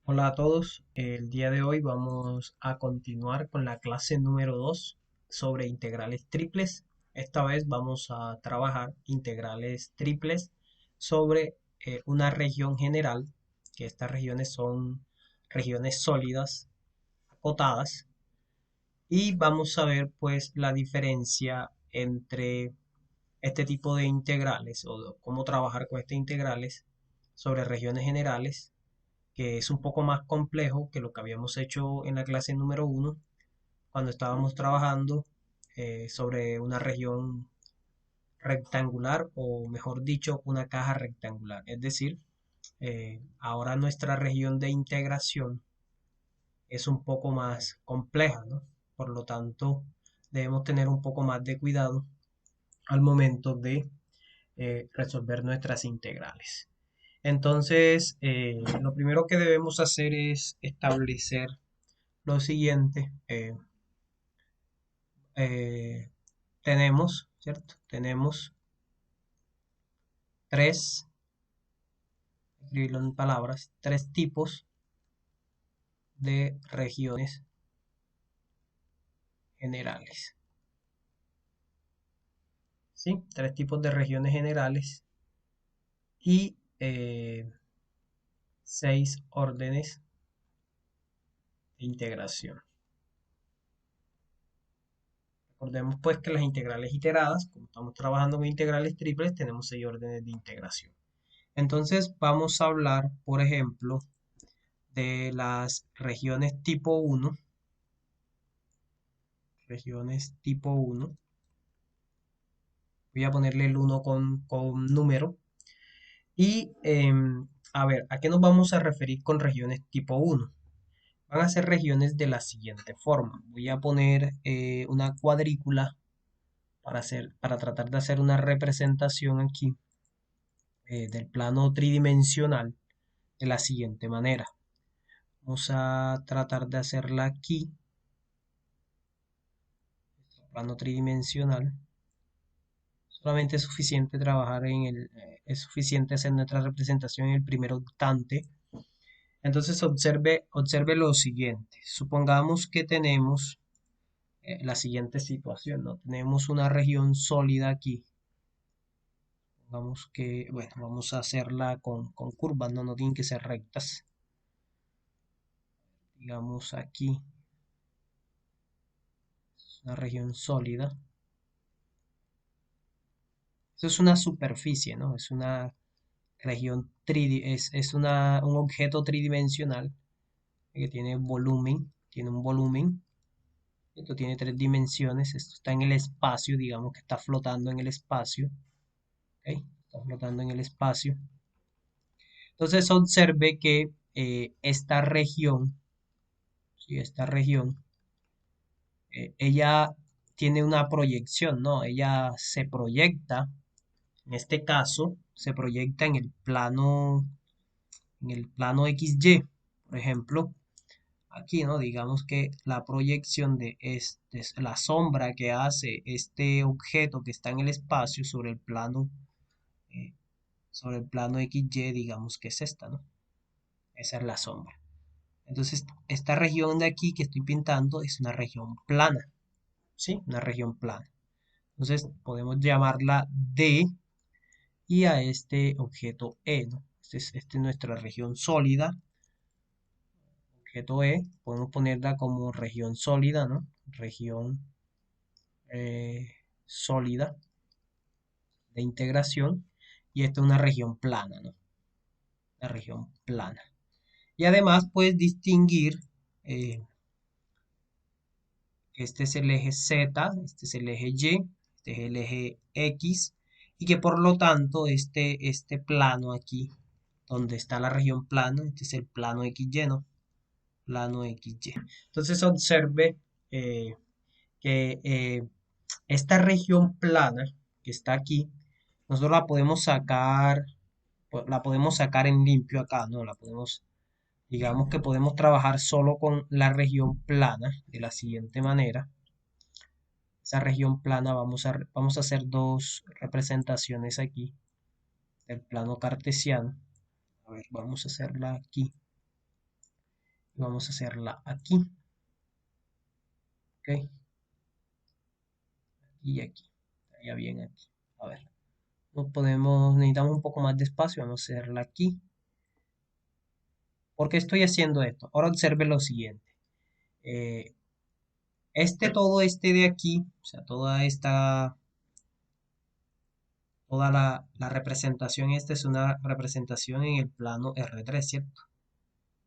Hola a todos, el día de hoy vamos a continuar con la clase número 2 sobre integrales triples. Esta vez vamos a trabajar integrales triples sobre una región general, que estas regiones son regiones sólidas, acotadas, y vamos a ver pues la diferencia entre este tipo de integrales o cómo trabajar con estas integrales sobre regiones generales, que es un poco más complejo que lo que habíamos hecho en la clase número uno, cuando estábamos trabajando sobre una región rectangular, o mejor dicho, una caja rectangular. Es decir, ahora nuestra región de integración es un poco más compleja, ¿no? Por lo tanto, debemos tener un poco más de cuidado al momento de resolver nuestras integrales. Entonces, lo primero que debemos hacer es establecer lo siguiente. Tenemos, ¿cierto? Tenemos tres, escribirlo en palabras, tres tipos de regiones generales. ¿Sí? Tres tipos de regiones generales y seis órdenes de integración. Recordemos pues que las integrales iteradas, como estamos trabajando con integrales triples, tenemos seis órdenes de integración. Entonces vamos a hablar, por ejemplo, de las regiones tipo 1. Regiones tipo 1. Voy a ponerle el 1 con número. Y a ver, ¿a qué nos vamos a referir con regiones tipo 1? Van a ser regiones de la siguiente forma. Voy a poner una cuadrícula para tratar de hacer una representación aquí del plano tridimensional de la siguiente manera. Vamos a tratar de hacerla aquí, plano tridimensional. Solamente es suficiente trabajar es suficiente hacer nuestra representación en el primer octante. Entonces observe lo siguiente. Supongamos que tenemos la siguiente situación, ¿no? Tenemos una región sólida aquí. Vamos que, bueno, vamos a hacerla con curvas, ¿no? No tienen que ser rectas. Digamos aquí, es una región sólida. Eso es una superficie, ¿no? Es una región un objeto tridimensional que tiene un volumen. Esto tiene tres dimensiones. Esto está en el espacio, digamos que está flotando en el espacio. ¿Ok? Está flotando en el espacio. Entonces observe que esta región, ¿sí? Esta región, ella tiene una proyección, ¿no? Ella se proyecta, en este caso, se proyecta en el plano XY, por ejemplo. Aquí, ¿no? Digamos que la proyección de la sombra que hace este objeto que está en el espacio eh, sobre el plano XY, digamos que es esta, ¿no? Esa es la sombra. Entonces, esta región de aquí que estoy pintando es una región plana, ¿sí? Una región plana. Entonces, podemos llamarla D y a este objeto E, ¿no? Esta es nuestra región sólida, objeto E, podemos ponerla como región sólida, ¿no? Región sólida de integración, y esta es una región plana, ¿no? Una región plana. Y además puedes distinguir, eh, este es el eje Z, este es el eje Y, este es el eje X, y que por lo tanto este plano aquí, donde está la región plana, este es el plano XY, ¿no? Plano XY. Entonces observe que esta región plana que está aquí, nosotros la podemos sacar en limpio acá, ¿no? Digamos que podemos trabajar solo con la región plana de la siguiente manera. Esa región plana vamos a hacer dos representaciones aquí del plano cartesiano. A ver, vamos a hacerla aquí. Vamos a hacerla aquí, ¿ok? Y aquí, estaría bien aquí. A ver, necesitamos un poco más de espacio, vamos a hacerla aquí. ¿Por qué estoy haciendo esto? Ahora observe lo siguiente. Eh, todo este de aquí, o sea, toda la representación, esta es una representación en el plano R3, ¿cierto?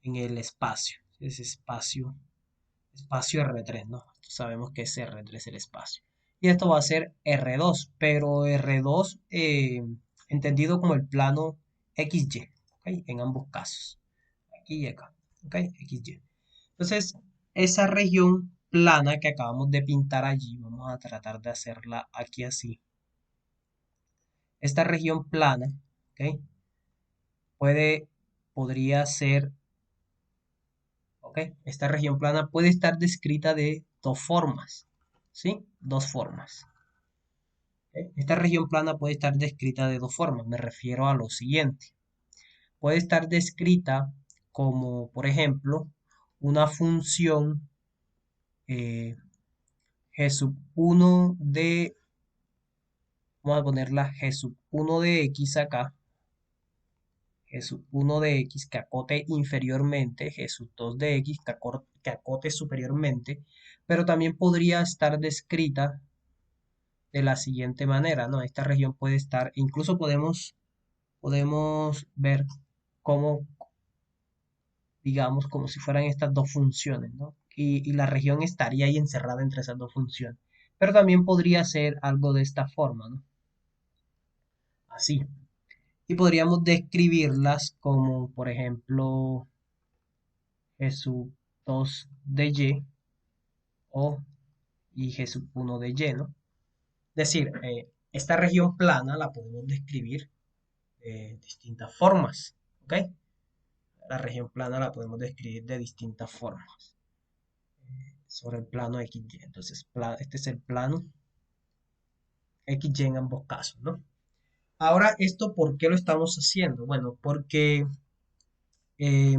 En el espacio, es espacio R3, ¿no? Sabemos que es R3 el espacio. Y esto va a ser R2, pero R2 entendido como el plano XY, ¿ok? En ambos casos, aquí y acá, ¿ok? XY. Entonces, esa región plana que acabamos de pintar allí, vamos a tratar de hacerla aquí así. Esta región plana, ¿ok? Podría ser, ¿ok? Esta región plana puede estar descrita de dos formas, ¿sí? Dos formas. ¿Ok? Esta región plana puede estar descrita de dos formas. Me refiero a lo siguiente. Puede estar descrita como, por ejemplo, una función eh, g sub 1 de, vamos a ponerla g sub 1 de x acá, g sub 1 de x que acote inferiormente, g sub 2 de x que acote superiormente, pero también podría estar descrita de la siguiente manera, ¿no? Esta región puede estar, incluso podemos ver cómo, digamos, como si fueran estas dos funciones, ¿no? Y la región estaría ahí encerrada entre esas dos funciones. Pero también podría ser algo de esta forma, ¿no? Así. Y podríamos describirlas como, por ejemplo, g sub 2 de y o y g sub 1 de y, ¿no? Es decir, esta región plana la podemos describir de distintas formas, ¿ok? La región plana la podemos describir de distintas formas sobre el plano XY. Entonces, este es el plano XY en ambos casos, ¿no? Ahora, ¿esto por qué lo estamos haciendo? Bueno, porque eh,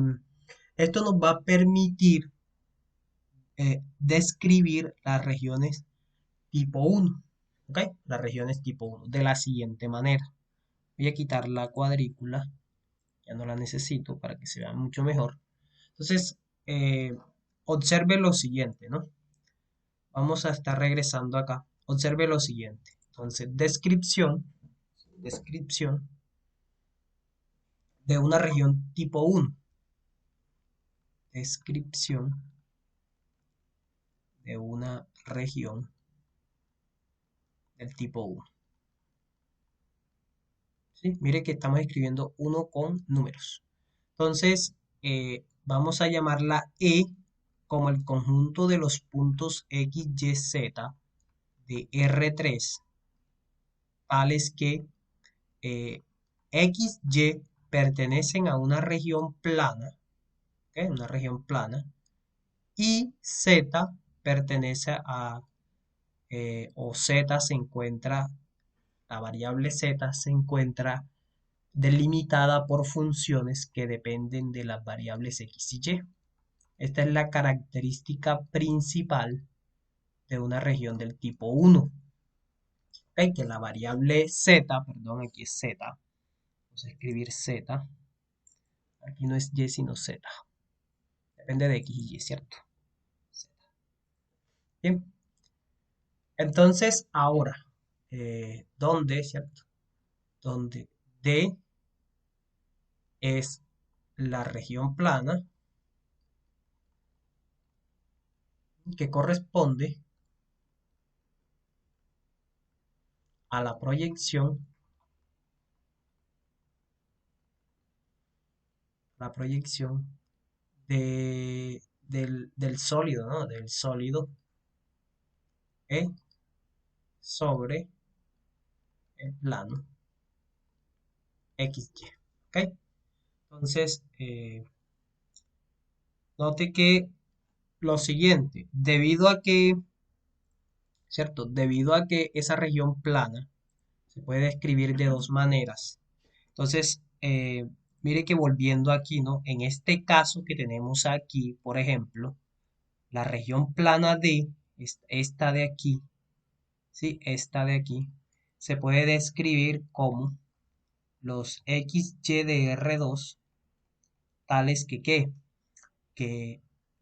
esto nos va a permitir describir las regiones tipo 1, ¿ok? Las regiones tipo 1 de la siguiente manera. Voy a quitar la cuadrícula, ya no la necesito para que se vea mucho mejor. Entonces, observe lo siguiente, ¿no? Vamos a estar regresando acá. Observe lo siguiente. Entonces, descripción de una región tipo 1. Descripción de una región del tipo 1. ¿Sí? Mire que estamos escribiendo 1 con números. Entonces, vamos a llamarla E como el conjunto de los puntos X, Y, Z de R3, tales que X, Y pertenecen a una región plana, ¿okay? Una región plana, y Z pertenece o Z se encuentra, la variable Z se encuentra delimitada por funciones que dependen de las variables X y Y. Esta es la característica principal de una región del tipo 1. ¿Okay? Que la variable Z, perdón, aquí es Z, vamos a escribir Z, aquí no es Y sino Z, depende de X y Y, ¿cierto? Z. Bien, entonces ahora, ¿dónde, cierto? Donde D es la región plana que corresponde a la proyección del sólido, ¿no? Del sólido E sobre el plano XY. ¿Ok? Entonces, note que lo siguiente, ¿cierto? Debido a que esa región plana se puede describir de dos maneras. Entonces, mire que volviendo aquí, ¿no? En este caso que tenemos aquí, por ejemplo, la región plana D, esta de aquí, ¿sí? Esta de aquí, se puede describir como los XY de R2, tales que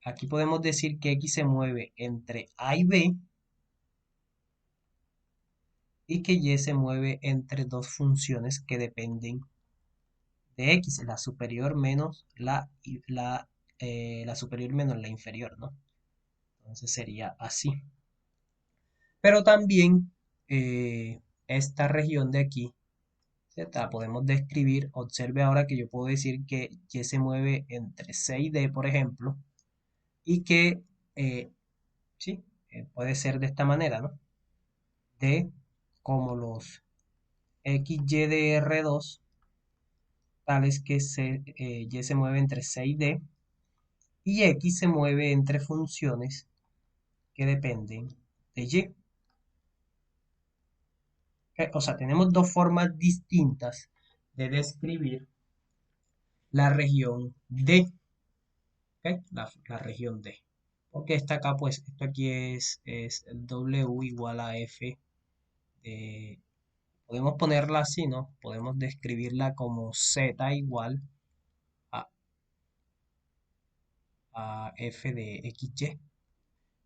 aquí podemos decir que X se mueve entre A y B y que Y se mueve entre dos funciones que dependen de X, la superior menos la superior menos la inferior, ¿no? Entonces sería así. Pero también esta región de aquí, ¿cierto? La podemos describir. Observe ahora que yo puedo decir que Y se mueve entre C y D, por ejemplo, y que, sí, puede ser de esta manera, ¿no? D como los XY de R2, tales que Y se mueve entre C y D, y X se mueve entre funciones que dependen de Y. O sea, tenemos dos formas distintas de describir la región D, ¿ok? La región D. Porque esta acá, pues, esto aquí es W igual a F de, podemos ponerla así, ¿no? Podemos describirla como Z igual a, a F de XY.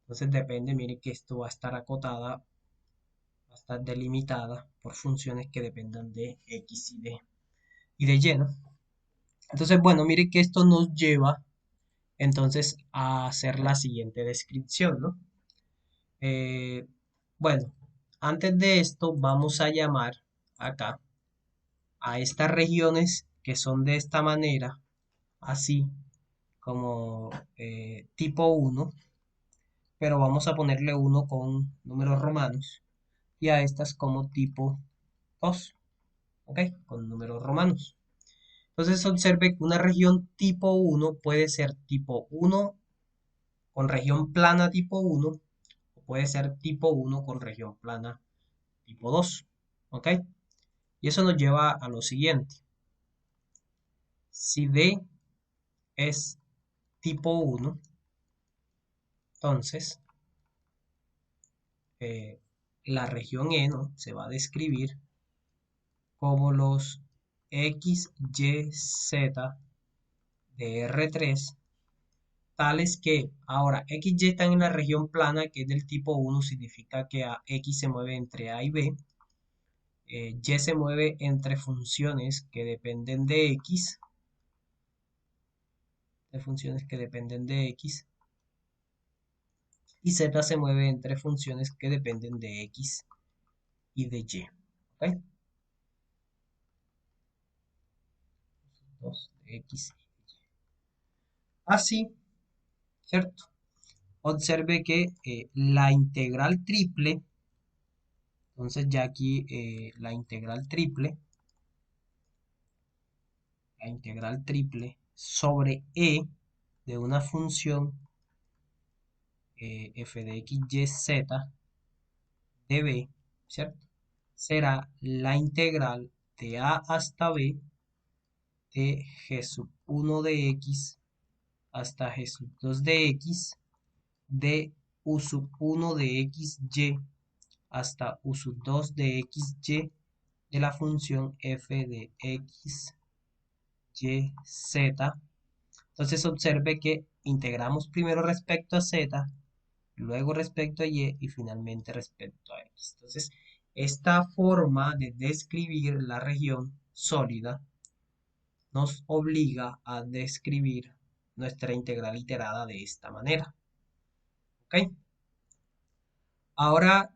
Entonces depende, mire que esto va a estar acotada, va a estar delimitada por funciones que dependan de X y de Y, ¿no? Entonces, bueno, mire que esto nos lleva entonces a hacer la siguiente descripción, ¿no? Eh, bueno, antes de esto vamos a llamar acá a estas regiones que son de esta manera, así como tipo 1, pero vamos a ponerle 1 con números romanos y a estas como tipo 2, ¿ok? Con números romanos. Entonces observe que una región tipo 1 puede ser tipo 1 con región plana tipo 1 o puede ser tipo 1 con región plana tipo 2, ¿ok? Y eso nos lleva a lo siguiente. Si D es tipo 1, entonces la región E, ¿no? Se va a describir como los X, Y, Z de R3, tales que ahora X, Y están en la región plana, que es del tipo 1, significa que X se mueve entre A y B, Y se mueve entre funciones que dependen de X, y Z se mueve entre funciones que dependen de X y de Y. ¿Ok? 2 de X y de Y. Así, ¿cierto? Observe que entonces ya aquí la integral triple sobre E de una función f de x, y, z de b, ¿cierto? Será la integral de a hasta b de g sub 1 de x hasta g sub 2 de x de u sub 1 de x, y hasta u sub 2 de x, y de la función f de x, y, z. Entonces observe que integramos primero respecto a z, luego respecto a y finalmente respecto a x. Entonces, esta forma de describir la región sólida nos obliga a describir nuestra integral iterada de esta manera. ¿Ok? Ahora,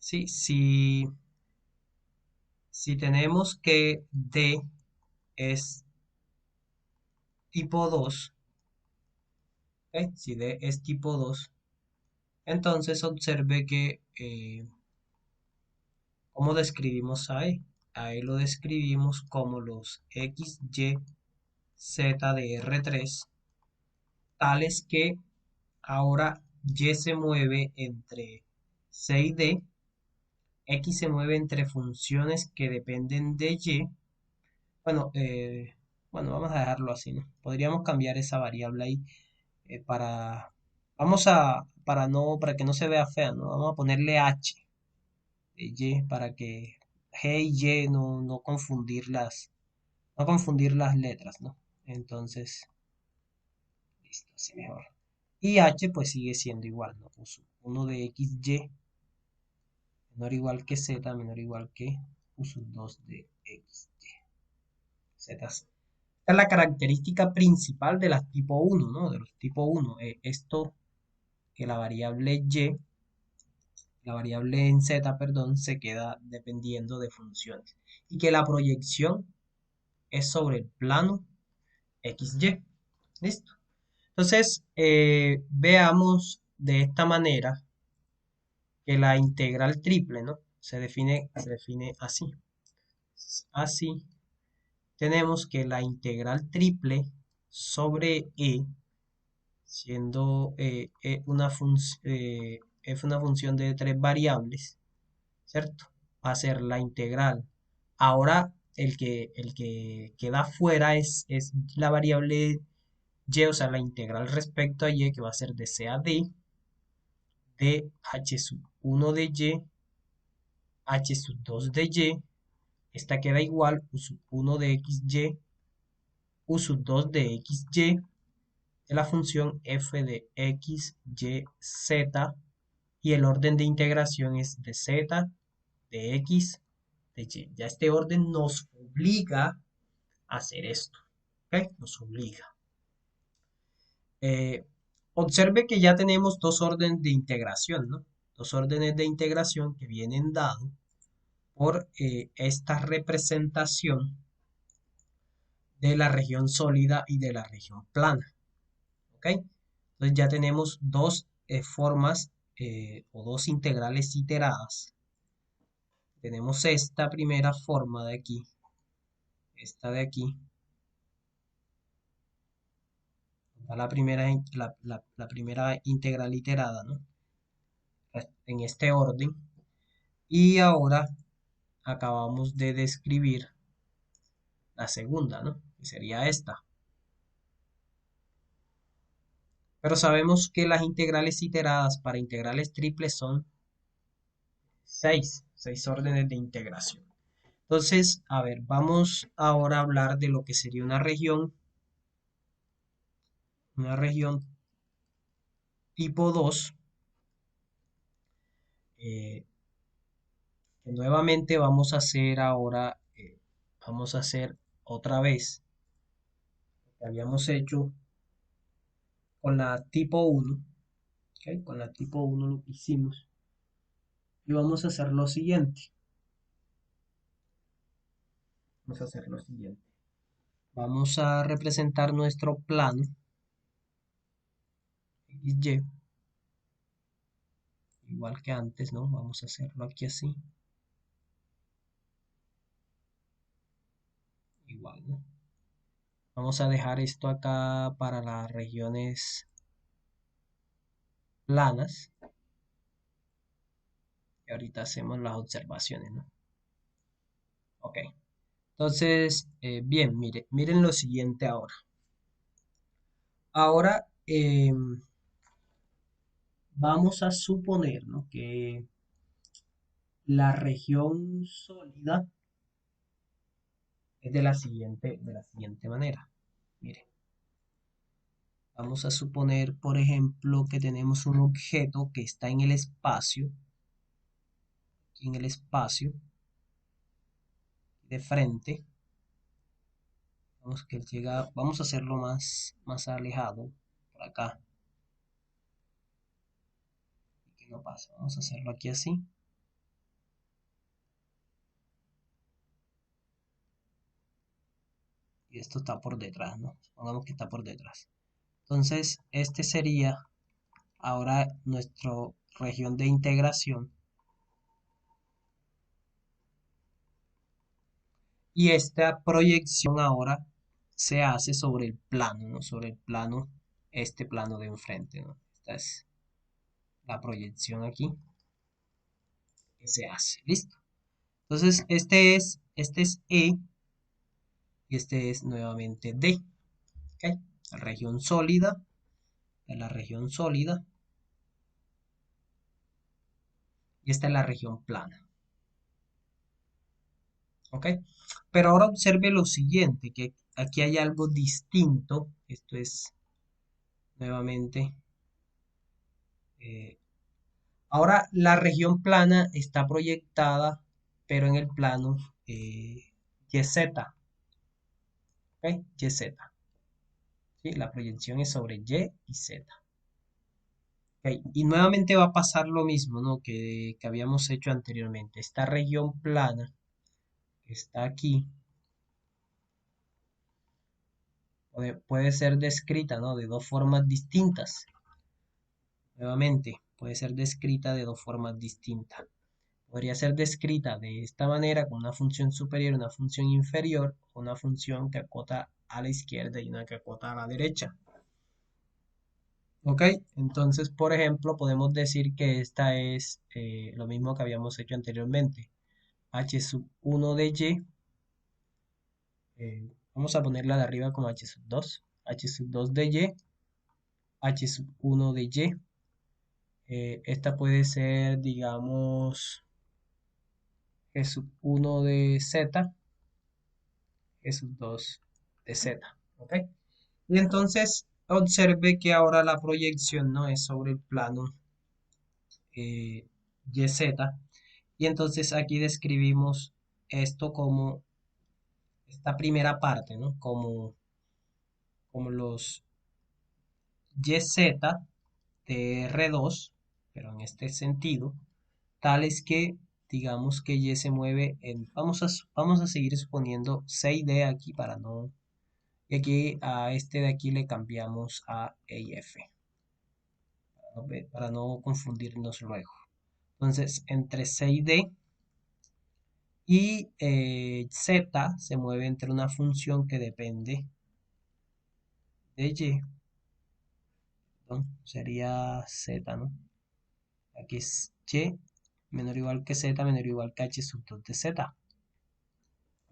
sí, si tenemos que D es tipo 2, ¿ok? Si D es tipo 2, entonces observe que, ¿cómo describimos a E? A E lo describimos como los X, Y, Z de R3, tales que ahora Y se mueve entre C y D, X se mueve entre funciones que dependen de Y, Bueno, bueno, vamos a dejarlo así, ¿no? Podríamos cambiar esa variable ahí para, para que no se vea fea, ¿no? Vamos a ponerle h de y para que g y y no confundir las letras, ¿no? Entonces, listo, así mejor. Y h pues sigue siendo igual, ¿no? Uso 1 de xy menor o igual que z menor o igual que uso 2 de xy. Z. Esta es la característica principal de las tipo 1, ¿no? De los tipo 1. Esto que la variable en z, perdón, se queda dependiendo de funciones. Y que la proyección es sobre el plano XY. ¿Listo? Entonces, veamos de esta manera que la integral triple, ¿no? Se define así. Así, tenemos que la integral triple sobre siendo es una función de tres variables, ¿cierto? Va a ser la integral. Ahora, el que queda fuera es la variable y, o sea, la integral respecto a y, que va a ser de c a d, de h sub 1 de y, h sub 2 de y, esta queda igual, u sub 1 de xy, u sub 2 de xy, de la función f de x, y, z, y el orden de integración es de z, de x, de y. Ya este orden nos obliga a hacer esto, ¿ok? Nos obliga. Eh, Observe que ya tenemos dos órdenes de integración, ¿no? Dos órdenes de integración que vienen dados por esta representación de la región sólida y de la región plana, ¿ok? Entonces ya tenemos dos formas o dos integrales iteradas. Tenemos esta primera forma de aquí, esta de aquí, la primera integral iterada, ¿no? En este orden. Y ahora acabamos de describir la segunda, ¿no? Que sería esta. Pero sabemos que las integrales iteradas para integrales triples son seis órdenes de integración. Entonces, a ver, vamos ahora a hablar de lo que sería una región tipo 2, que nuevamente vamos a hacer ahora, vamos a hacer otra vez lo que habíamos hecho con la tipo 1, ¿ok? Con la tipo 1 lo que hicimos. Y vamos a hacer lo siguiente. Vamos a hacer lo siguiente. Vamos a representar nuestro plano XY, igual que antes, ¿no? Vamos a hacerlo aquí así. Igual, ¿no? Vamos a dejar esto acá para las regiones planas. Y ahorita hacemos las observaciones, ¿no? Ok. Entonces, bien, miren lo siguiente ahora. Ahora vamos a suponer, ¿no?, que la región sólida es de la siguiente manera. Miren, vamos a suponer, por ejemplo, que tenemos un objeto que está en el espacio, de frente. Vamos a hacerlo más alejado, por acá, que no pasa. Vamos a hacerlo aquí así. Y esto está por detrás, ¿no? Supongamos que está por detrás. Entonces, este sería ahora nuestra región de integración. Y esta proyección ahora se hace sobre el plano, ¿no? Sobre el plano, este plano de enfrente, ¿no? Esta es la proyección aquí que se hace. ¿Listo? Entonces, este es E, y este es nuevamente D. ¿Ok? La región sólida, de la región sólida, y esta es la región plana. ¿Ok? Pero ahora observe lo siguiente, que aquí hay algo distinto. Esto es nuevamente. eh, Ahora la región plana está proyectada, pero en el plano YZ. ¿Ok? YZ. ¿Sí? La proyección es sobre Y y Z. ¿Ok? Y nuevamente va a pasar lo mismo, ¿no? que habíamos hecho anteriormente. Esta región plana que está aquí puede ser descrita, ¿no? De dos formas distintas. Nuevamente, puede ser descrita de dos formas distintas. Podría ser descrita de esta manera con una función superior y una función inferior, o una función que acota a la izquierda y una que acota a la derecha. ¿Ok? Entonces, por ejemplo, podemos decir que esta es lo mismo que habíamos hecho anteriormente. H sub 1 de Y, vamos a ponerla de arriba como H sub 2. H sub 2 de Y, H sub 1 de Y. Esta puede ser, digamos, G sub 1 de Z, G sub 2 de Z. ¿Ok? Y entonces observe que ahora la proyección no es sobre el plano YZ. Y entonces aquí describimos esto como esta primera parte, ¿no? Como los YZ de R2, pero en este sentido, tales que digamos que Y se mueve en, vamos a seguir suponiendo 6D aquí para no, y aquí a este de aquí le cambiamos a E y F, para no confundirnos luego. Entonces, entre 6D y Z se mueve entre una función que depende de Y, ¿no? Sería Z, ¿no? Aquí es Y menor o igual que Z menor o igual que H sub 2 de Z.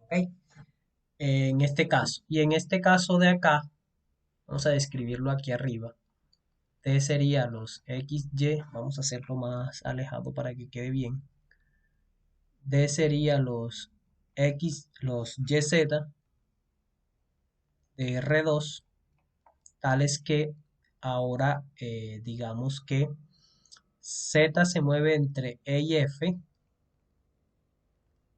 ¿Ok? En este caso. Y en este caso de acá, vamos a describirlo aquí arriba. T sería los XY, vamos a hacerlo más alejado para que quede bien. D sería los los YZ de R2, tales que ahora digamos que Z se mueve entre E y F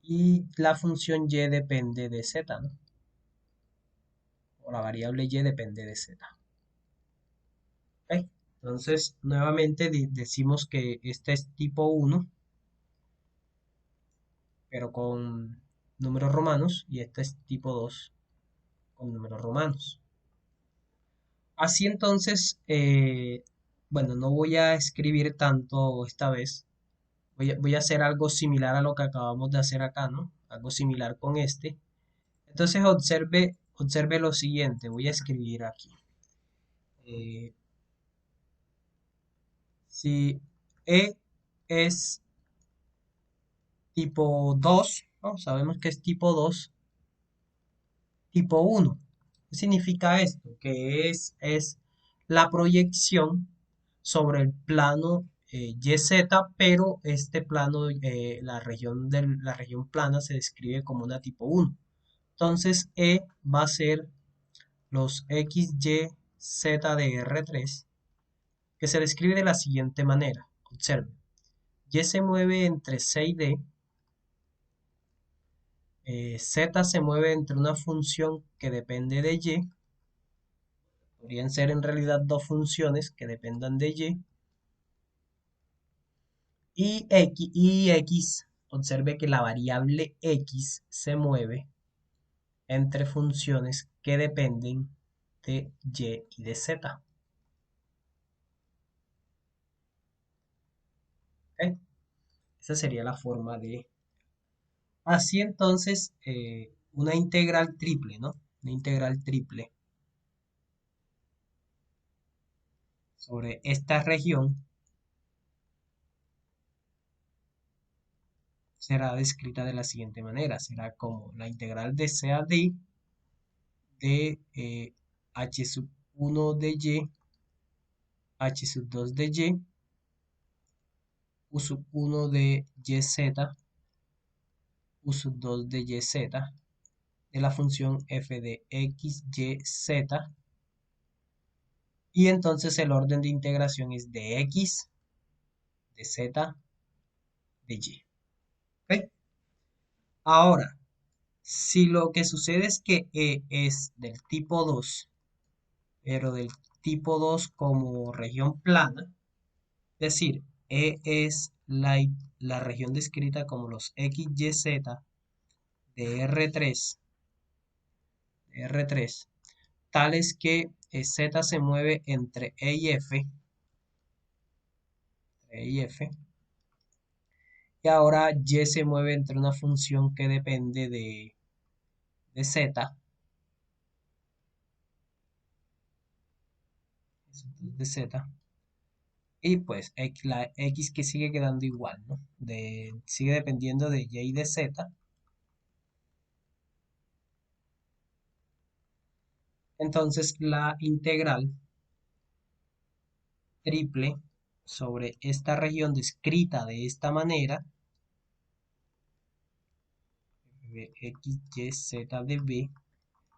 y la función Y depende de Z, ¿no? O la variable Y depende de Z. ¿Ok? Entonces, nuevamente decimos que este es tipo 1, pero con números romanos, y este es tipo 2 con números romanos. Así entonces, bueno, no voy a escribir tanto esta vez. Voy a hacer algo similar a lo que acabamos de hacer acá, ¿no? Algo similar con este. Entonces observe lo siguiente. Voy a escribir aquí. Eh, si E es tipo 2, ¿no? Sabemos que es tipo 2, tipo 1. ¿Qué significa esto? Que es la proyección sobre el plano YZ, pero este plano, la región plana se describe como una tipo 1. Entonces E va a ser los XYZ de R3, que se describe de la siguiente manera. Observe. Y se mueve entre 6D, Z se mueve entre una función que depende de Y, podrían ser en realidad dos funciones que dependan de y X, observe que la variable X se mueve entre funciones que dependen de Y y de Z. ¿Ok? Esa sería la forma de... Así entonces, una integral triple, ¿no? Una integral triple sobre esta región será descrita de la siguiente manera. Será como la integral de C a D de h sub 1 de y, h sub 2 de y, u sub 1 de yz, u sub 2 de yz, de la función f de x, y, z, y entonces el orden de integración es de x, de z, de y. ¿Ok? Ahora, si lo que sucede es que E es del tipo 2, pero del tipo 2 como región plana, es decir, E es la región descrita como los x, y, z de R3, tales que z se mueve entre E y F, y ahora y se mueve entre una función que depende de z, de z, y pues la x que sigue quedando igual, ¿no? Sigue dependiendo de y de z. Entonces la integral triple sobre esta región descrita de esta manera, de x, y, z de b,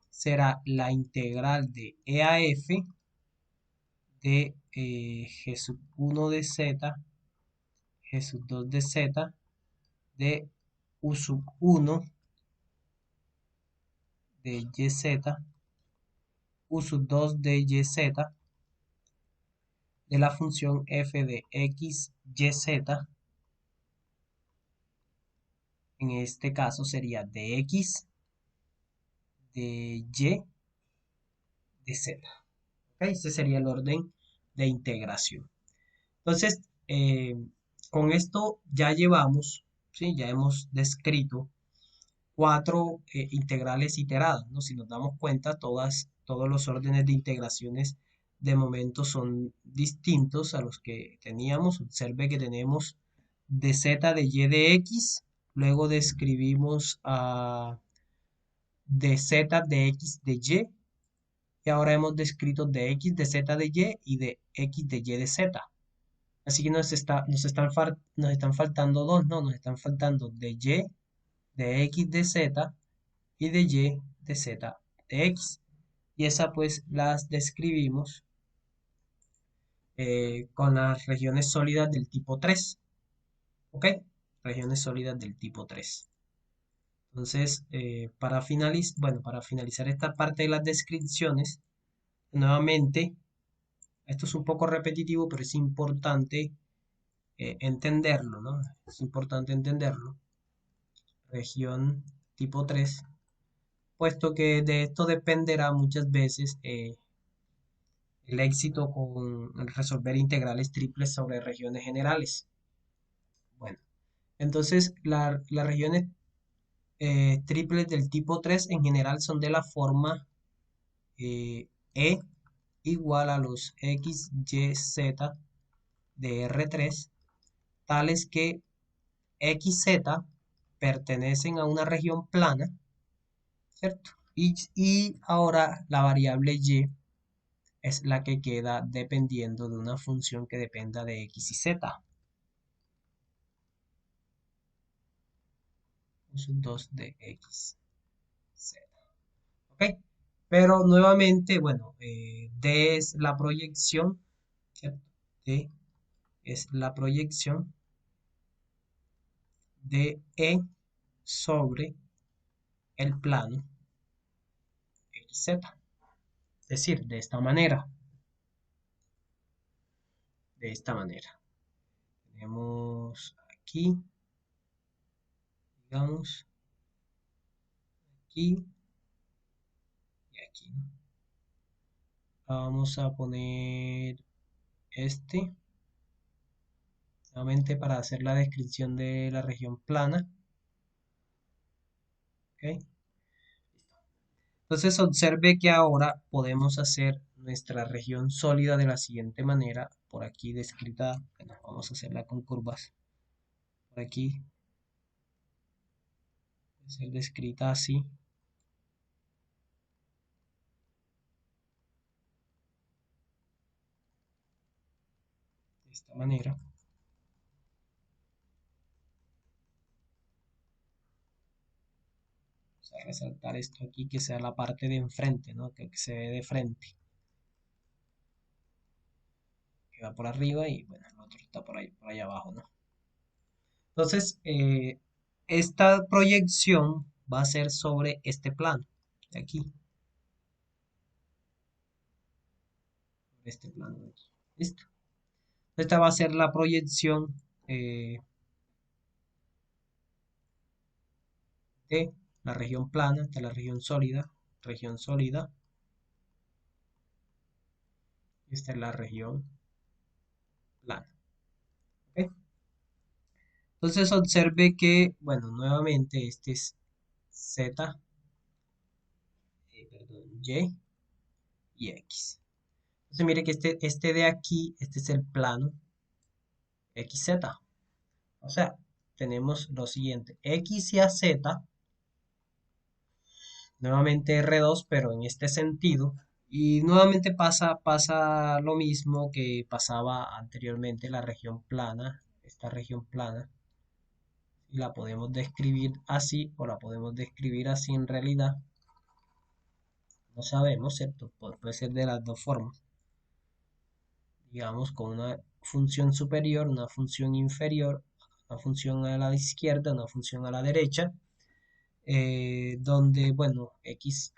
será la integral de e a f de g sub 1 de z, g sub 2 de z, de u sub 1 de yz, u sub 2 de yz, de la función f de x, yz, en este caso sería de x, de y, de z. ¿Ok? Este sería el orden de integración. Entonces, con esto ya llevamos, ¿sí? Ya hemos descrito cuatro integrales iteradas, ¿no? Si nos damos cuenta, todos los órdenes de integraciones de momento son distintos a los que teníamos. Observe que tenemos de z de y de x, luego describimos de z de x de y, y ahora hemos descrito de x de z de y de x de y de z. Así que nos están faltando dos, ¿no? Nos están faltando de y de x de z y de y de z de x. Y esa pues las describimos con las regiones sólidas del tipo 3. ¿Ok? Regiones sólidas del tipo 3. Entonces, para finalizar esta parte de las descripciones, nuevamente, esto es un poco repetitivo, pero es importante entenderlo, ¿no? Es importante entenderlo. Región tipo 3, puesto que de esto dependerá muchas veces el éxito con resolver integrales triples sobre regiones generales. Bueno, entonces las regiones triples del tipo 3 en general son de la forma E igual a los x, y, z de R3, tales que x, z pertenecen a una región plana, ¿cierto? Y ahora la variable y es la que queda dependiendo de una función que dependa de x y z. 2 de x, z. ¿Ok? Pero nuevamente, bueno, D es la proyección, ¿cierto? D es la proyección de E sobre el plano XZ. Es decir, de esta manera. De esta manera. Tenemos aquí, digamos, aquí y aquí. Vamos a poner este, nuevamente para hacer la descripción de la región plana. ¿Ok? Entonces observe que ahora podemos hacer nuestra región sólida de la siguiente manera, por aquí descrita, bueno, vamos a hacerla con curvas, por aquí, puede ser descrita así, esta manera. Vamos a resaltar esto aquí, que sea la parte de enfrente, ¿no? Que se ve de frente. Que va por arriba y bueno, el otro está por ahí, por allá abajo, ¿no? Entonces, esta proyección va a ser sobre este plano, de aquí, sobre este plano de aquí. ¿Listo? Esta va a ser la proyección de la región plana, de la región sólida, y esta es la región plana. ¿Ok? Entonces observe que, bueno, nuevamente este es Z, perdón, y X. Entonces mire que este de aquí, este es el plano XZ. O sea, tenemos lo siguiente, X y AZ, nuevamente R2, pero en este sentido. Y nuevamente pasa lo mismo que pasaba anteriormente, la región plana, esta región plana. Y la podemos describir así o la podemos describir así en realidad. No sabemos, ¿cierto? Puede ser de las dos formas. Digamos, con una función superior, una función inferior, una función a la izquierda, una función a la derecha, donde, bueno, X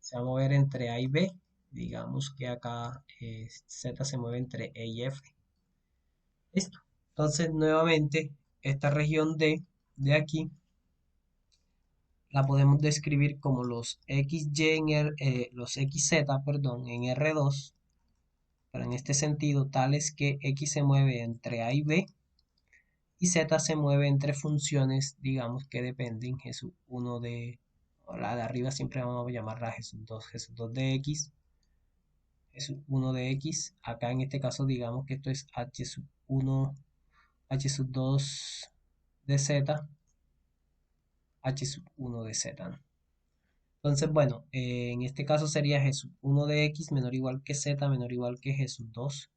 se va a mover entre A y B. Digamos que acá Z se mueve entre E y F. Listo. Entonces, nuevamente, esta región D de aquí la podemos describir como los XY los XZ, perdón, en R2, pero en este sentido, tales que X se mueve entre A y B y Z se mueve entre funciones, digamos, que dependen Jesús 1 de, o la de arriba siempre vamos a llamarla Jesús 2 de X, Jesús 1 de X, acá en este caso digamos que esto es H sub 1, H sub 2 de Z, H sub 1 de Z, ¿no? Entonces, bueno, en este caso sería Jesús 1 de X menor o igual que Z menor o igual que Jesús 2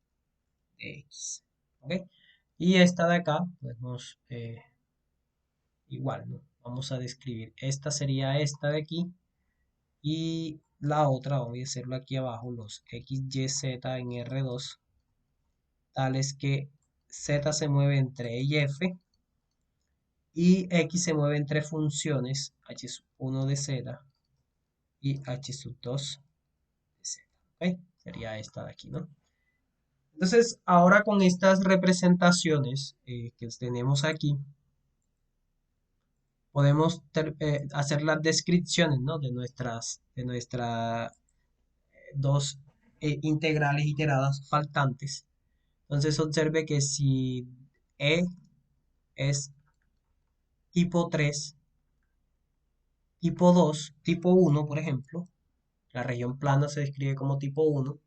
de X. ¿Ok? Y esta de acá, pues igual, ¿no? Vamos a describir. Esta sería esta de aquí. Y la otra, vamos a hacerlo aquí abajo, los X, Y, Z en R2, tales que Z se mueve entre E y F y X se mueve entre funciones H1 de Z y H2 de Z. ¿Ok? Sería esta de aquí, ¿no? Entonces, ahora con estas representaciones que tenemos aquí, podemos hacer las descripciones, ¿no? De nuestras dos integrales iteradas faltantes. Entonces, observe que si E es tipo 3, tipo 2, tipo 1, por ejemplo, la región plana se describe como tipo 1.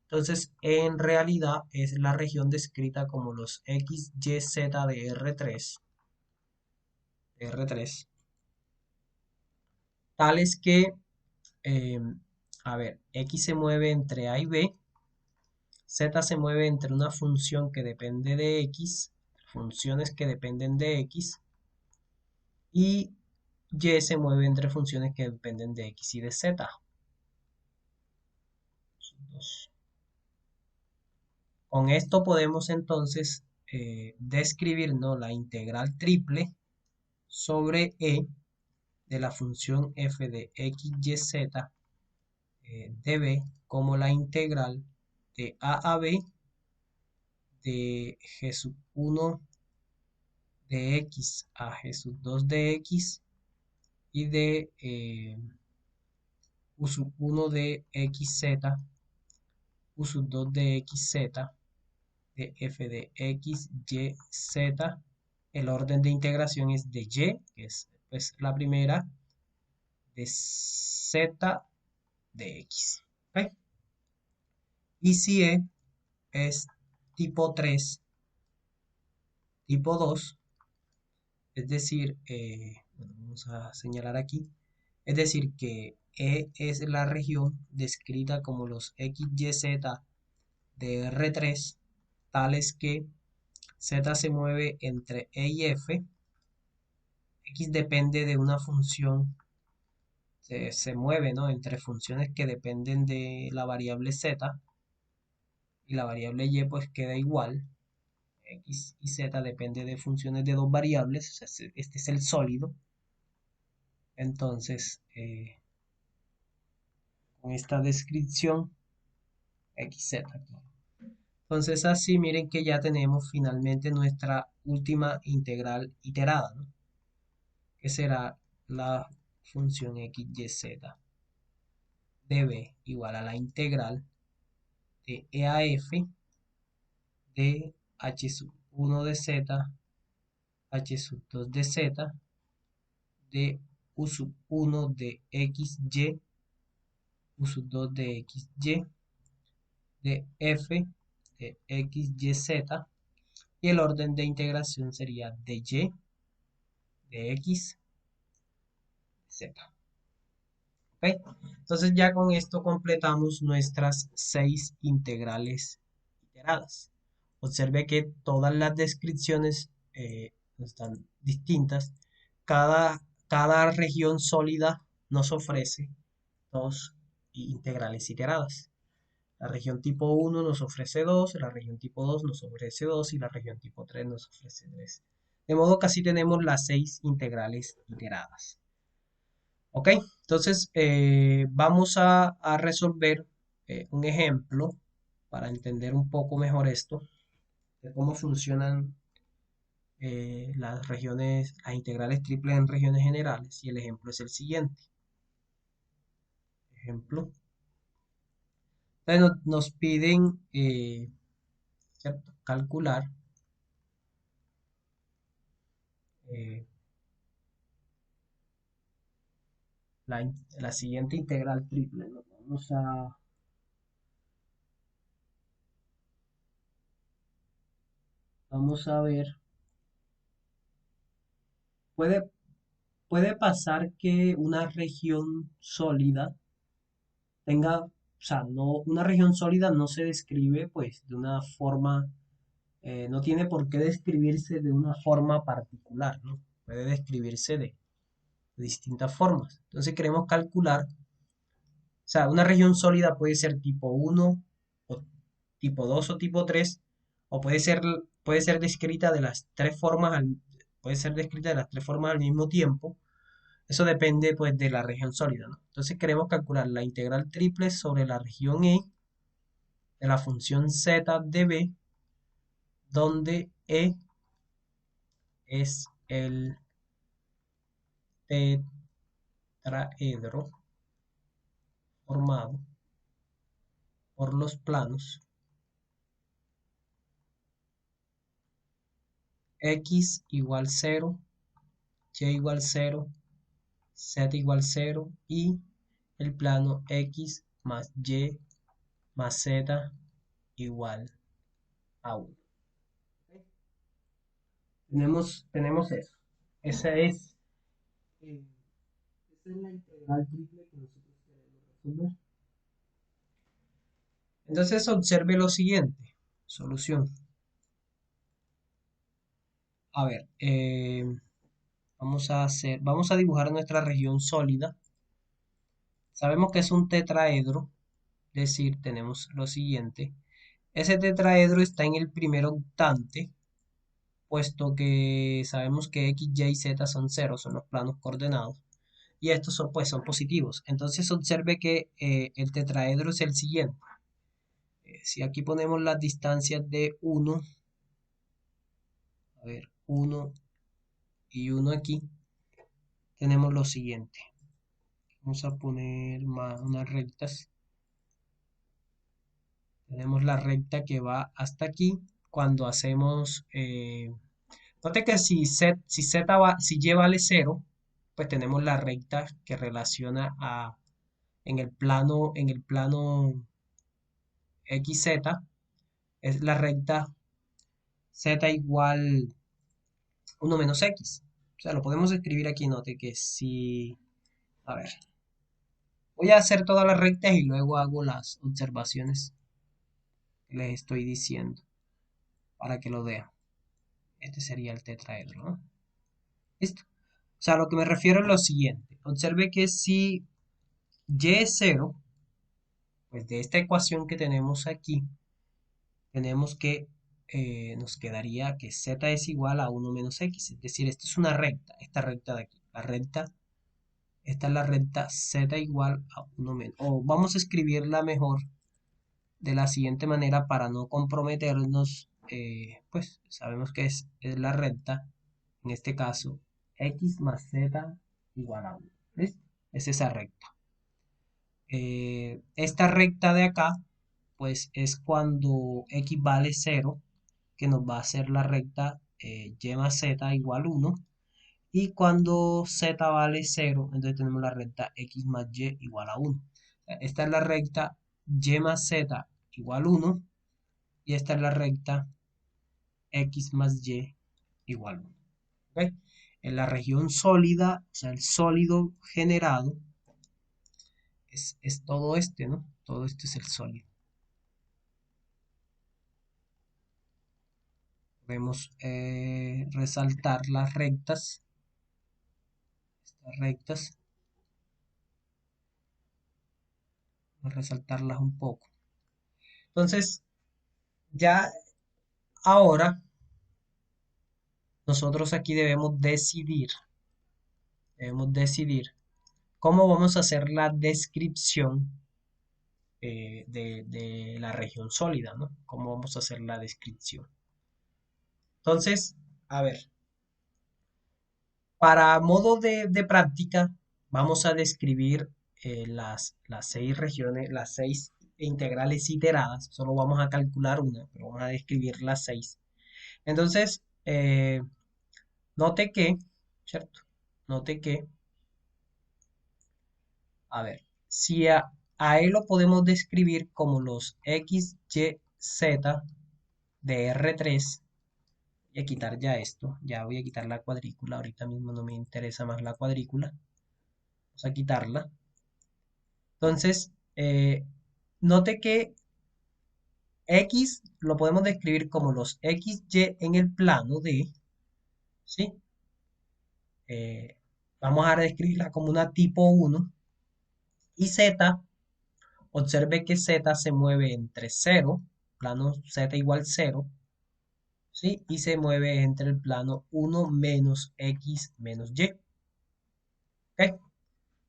Entonces, en realidad es la región descrita como los X, Y, Z de R3, tales que, eh, a ver, X se mueve entre A y B, Z se mueve entre una función que depende de X, funciones que dependen de X, y Y se mueve entre funciones que dependen de X y de Z. Con esto podemos entonces describir, ¿no?, la integral triple sobre E de la función f de x, y, z de b como la integral de a b de g sub 1 de x a g sub 2 de x y de u sub 1 de xz, u sub 2 de xz, de f de x, y, z. El orden de integración es de y, que es pues, la primera, de z de x. ¿Ok? Y si E es tipo 3, tipo 2, es decir, bueno, vamos a señalar aquí, es decir, que E es la región descrita como los x, y, z de R3, tales que z se mueve entre e y f, x depende de una función, se mueve, ¿no?, entre funciones que dependen de la variable z, y la variable y pues queda igual. X y z depende de funciones de dos variables, o sea, este es el sólido. Entonces, con esta descripción, xz aquí. Entonces así miren que ya tenemos finalmente nuestra última integral iterada, ¿no?, que será la función xyz de b igual a la integral de e a f de h sub 1 de z, h sub 2 de z, de u sub 1 de xy, u sub 2 de xy, de f de xyz, y el orden de integración sería de y, de x, z. ¿Ok? Entonces ya con esto completamos nuestras 6 integrales iteradas. Observe que todas las descripciones están distintas. Cada región sólida nos ofrece dos integrales iteradas. La región tipo 1 nos ofrece 2, la región tipo 2 nos ofrece 2 y la región tipo 3 nos ofrece 3. De modo que así tenemos las 6 integrales iteradas. ¿Ok? Entonces vamos a resolver un ejemplo para entender un poco mejor esto, de cómo funcionan las regiones, las integrales triples en regiones generales. Y el ejemplo es el siguiente. Ejemplo. Entonces nos piden ¿cierto?, calcular eh, la siguiente integral triple, ¿no? Vamos a ver. Puede, puede pasar que una región sólida tenga, o sea, no, una región sólida no se describe pues de una forma, no tiene por qué describirse de una forma particular, ¿no? Puede describirse de distintas formas. Entonces queremos calcular, o sea, una región sólida puede ser tipo 1 o tipo 2 o tipo 3, o puede ser descrita de las tres formas, puede ser descrita de las tres formas al mismo tiempo. Eso depende pues de la región sólida, ¿no? Entonces queremos calcular la integral triple sobre la región E de la función z de b, donde E es el tetraedro formado por los planos x igual 0, y igual 0, z igual 0 y el plano x más y más z igual a 1. Tenemos eso. Esa es, eh, esa es la integral triple que nosotros queremos resolver. Entonces observe lo siguiente. Solución. A ver, vamos a dibujar nuestra región sólida. Sabemos que es un tetraedro, es decir, tenemos lo siguiente. Ese tetraedro está en el primer octante, puesto que sabemos que x, y, z son ceros, son los planos coordenados, y estos son, pues, son positivos. Entonces observe que el tetraedro es el siguiente. Si aquí ponemos las distancias de 1, a ver, 1 y 1 aquí, tenemos lo siguiente. Vamos a poner unas rectas. Tenemos la recta que va hasta aquí. Cuando hacemos, note que si y vale 0, pues tenemos la recta que relaciona en el plano XZ, es la recta Z igual 1 menos X. O sea, lo podemos escribir aquí, note que si, a ver, voy a hacer todas las rectas y luego hago las observaciones que les estoy diciendo. para que lo vean. Este sería el tetraedro, ¿no? ¿Listo? O sea, lo que me refiero es lo siguiente. Observe que si y es cero, pues de esta ecuación que tenemos aquí, tenemos que nos quedaría que z es igual a 1 menos x. Es decir, esto es una recta, esta recta de aquí. La recta, esta es la recta z igual a 1 menos. O vamos a escribirla mejor de la siguiente manera para no comprometernos. Pues sabemos que es la recta, en este caso, x más z igual a 1. ¿Listo? Es esa recta. Esta recta de acá, pues es cuando x vale 0, que nos va a hacer la recta y más z igual 1. Y cuando z vale 0, entonces tenemos la recta x más y igual a 1. Esta es la recta y más z igual 1. Y esta es la recta x más y igual 1. ¿Ok? En la región sólida, o sea, el sólido generado, es todo este, ¿no? Todo esto es el sólido. Podemos resaltar las rectas, estas rectas, resaltarlas un poco. Entonces, ya ahora nosotros aquí debemos decidir cómo vamos a hacer la descripción de la región sólida, ¿no? Cómo vamos a hacer la descripción. Entonces, a ver, para modo de práctica, vamos a describir las 6 regiones, las 6 integrales iteradas. Solo vamos a calcular una, pero vamos a describir las 6. Entonces, note que, ¿cierto? Note que, a ver, si a él lo podemos describir como los x, y, z de R3. Voy a quitar ya esto, ya voy a quitar la cuadrícula, ahorita mismo no me interesa más la cuadrícula. Vamos a quitarla. Entonces, note que x lo podemos describir como los x, y en el plano de, ¿sí? Vamos a describirla como una tipo 1. Y z, observe que z se mueve entre 0, plano z igual 0, ¿sí? Y se mueve entre el plano 1 menos x menos y. ¿Ok?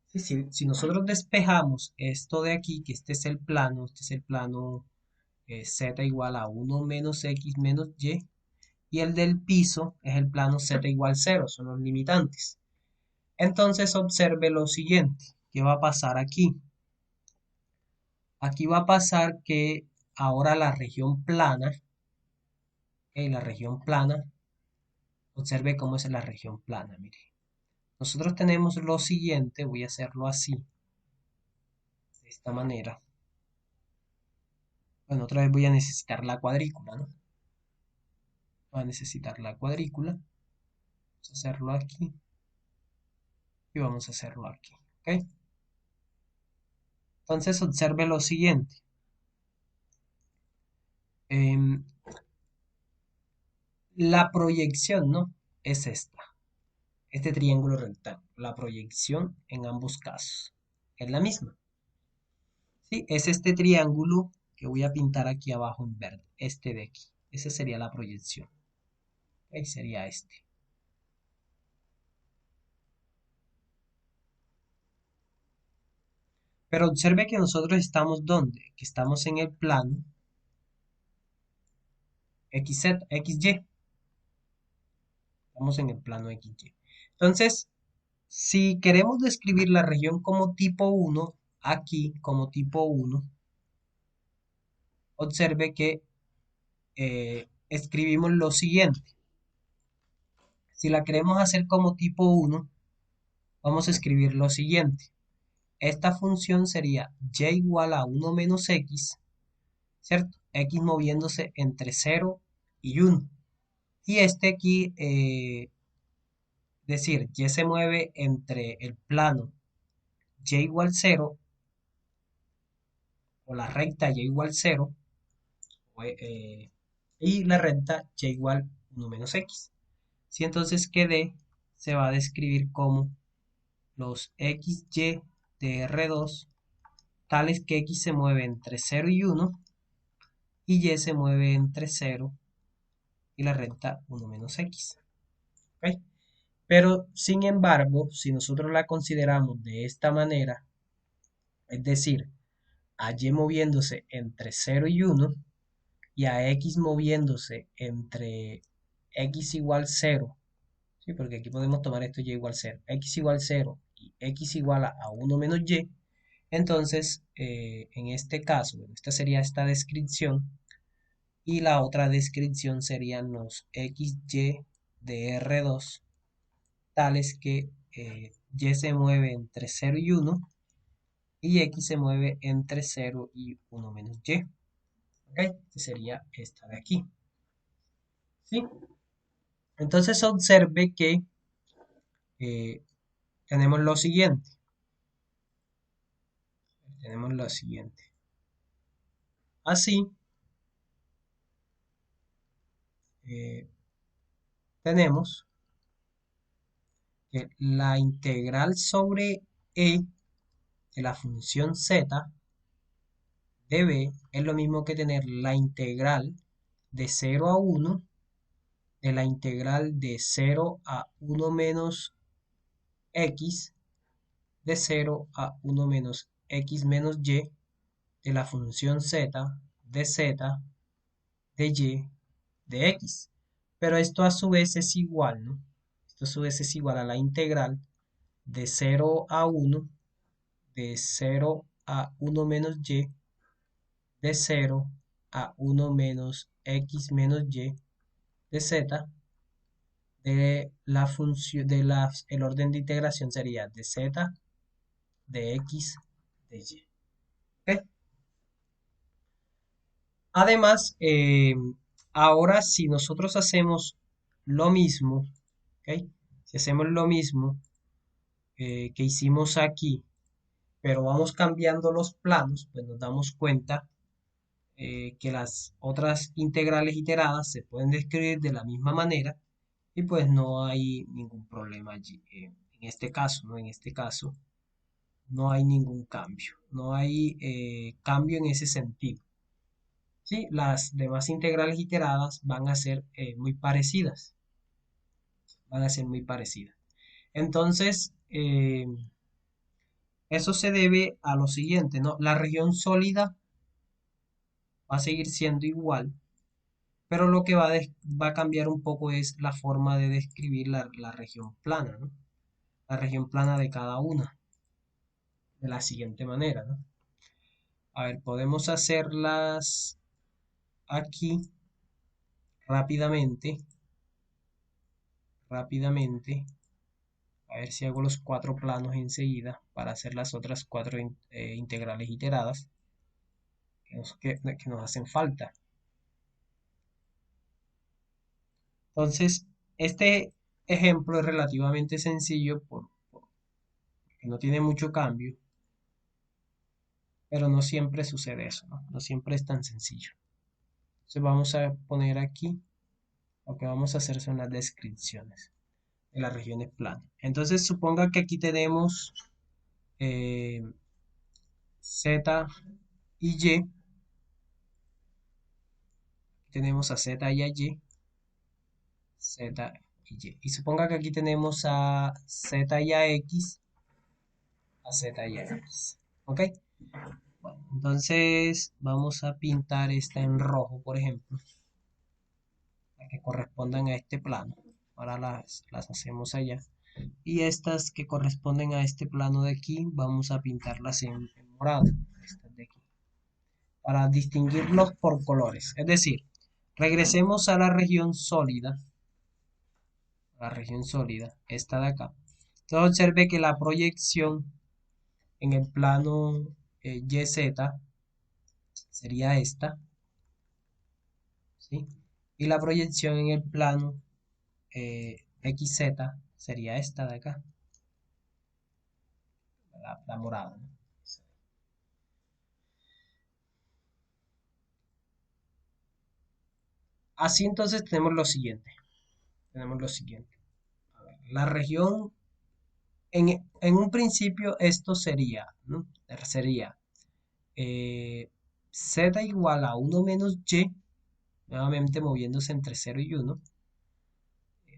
Sí, si nosotros despejamos esto de aquí, que este es el plano z igual a 1 menos x menos y el del piso es el plano z igual 0, son los limitantes. Entonces observe lo siguiente, ¿qué va a pasar aquí? Aquí va a pasar que ahora la región plana, la región plana, observe cómo es la región plana, mire. Nosotros tenemos lo siguiente, voy a hacerlo así, de esta manera. Bueno, otra vez voy a necesitar la cuadrícula, ¿no? Voy a necesitar la cuadrícula. Vamos a hacerlo aquí y vamos a hacerlo aquí, ¿ok? Entonces observe lo siguiente. Em, la proyección, ¿no? Es esta. Este triángulo rectángulo. La proyección en ambos casos es la misma. ¿Sí? Es este triángulo que voy a pintar aquí abajo en verde. Este de aquí. Esa sería la proyección. ¿Ok? Sería este. Pero observe que nosotros estamos ¿dónde? Que estamos en el plano XZ, XY. Estamos en el plano XY. Entonces, si queremos describir la región como tipo 1, aquí como tipo 1, observe que escribimos lo siguiente. Si la queremos hacer como tipo 1, vamos a escribir lo siguiente. Esta función sería y igual a 1 menos x, ¿cierto? X moviéndose entre 0 y 1. Y este aquí, decir, y se mueve entre el plano y igual 0, o la recta y igual 0, y la recta y igual 1 menos x. Si entonces que D se va a describir como los XY de R2, tales que X se mueve entre 0 y 1 y Y se mueve entre 0 y la recta 1 menos X. ¿Ok? Pero sin embargo, si nosotros la consideramos de esta manera, es decir, a Y moviéndose entre 0 y 1 y a X moviéndose entre X igual 0, ¿sí? Porque aquí podemos tomar esto Y igual 0, X igual 0 y X igual a 1 menos Y. Entonces, en este caso, bueno, esta sería esta descripción y la otra descripción serían los XY de R2, tales que Y se mueve entre 0 y 1 y X se mueve entre 0 y 1 menos Y. ¿Ok? Que sería esta de aquí. ¿Sí? Entonces observe que eh, tenemos lo siguiente. Tenemos lo siguiente. Así, eh, tenemos que la integral sobre e de la función z de b es lo mismo que tener la integral de 0 a 1 de la integral de 0 a 1 menos x de 0 a 1 menos x menos y de la función z de y de x. Pero esto a su vez es igual, ¿no? Esto a su vez es igual a la integral de 0 a 1 de 0 a 1 menos y de 0 a 1 menos x menos y de z de la función el orden de integración sería de z de x de y. ¿Ok? Además, ahora si nosotros hacemos lo mismo, ¿ok? Si hacemos lo mismo que hicimos aquí, pero vamos cambiando los planos, pues nos damos cuenta que las otras integrales iteradas se pueden describir de la misma manera y pues no hay ningún problema allí. En este caso, ¿no? En este caso no hay ningún cambio, no hay cambio en ese sentido. Sí, las demás integrales iteradas van a ser muy parecidas, van a ser muy parecidas. Entonces, eso se debe a lo siguiente, ¿no? La región sólida va a seguir siendo igual, pero lo que va a cambiar un poco es la forma de describir la región plana, ¿no? La región plana de cada una, de la siguiente manera, ¿no? A ver, podemos hacerlas aquí rápidamente, rápidamente. A ver si hago los cuatro planos enseguida para hacer las otras cuatro integrales iteradas que nos hacen falta. Entonces, este ejemplo es relativamente sencillo porque no tiene mucho cambio, pero no siempre sucede eso, ¿no? No siempre es tan sencillo. Entonces vamos a poner aquí, lo que vamos a hacer son las descripciones de las regiones planas. Entonces suponga que aquí tenemos eh, Z y Y, tenemos a Z y a Y, Z y Y. Y suponga que aquí tenemos a Z y a X, a Z y a X. ¿Ok? Bueno, entonces vamos a pintar esta en rojo, por ejemplo, para que correspondan a este plano. Ahora las hacemos allá. Y estas que corresponden a este plano de aquí, vamos a pintarlas en morado. Estas de aquí. Para distinguirlos por colores. Es decir, regresemos a la región sólida, esta de acá. Entonces observe que la proyección en el plano YZ sería esta, ¿sí? Y la proyección en el plano XZ sería esta de acá, la morada, ¿no? Así entonces tenemos lo siguiente. Tenemos lo siguiente. A ver, la región, en un principio esto sería, ¿no? Sería z igual a uno menos y, nuevamente moviéndose entre cero y uno.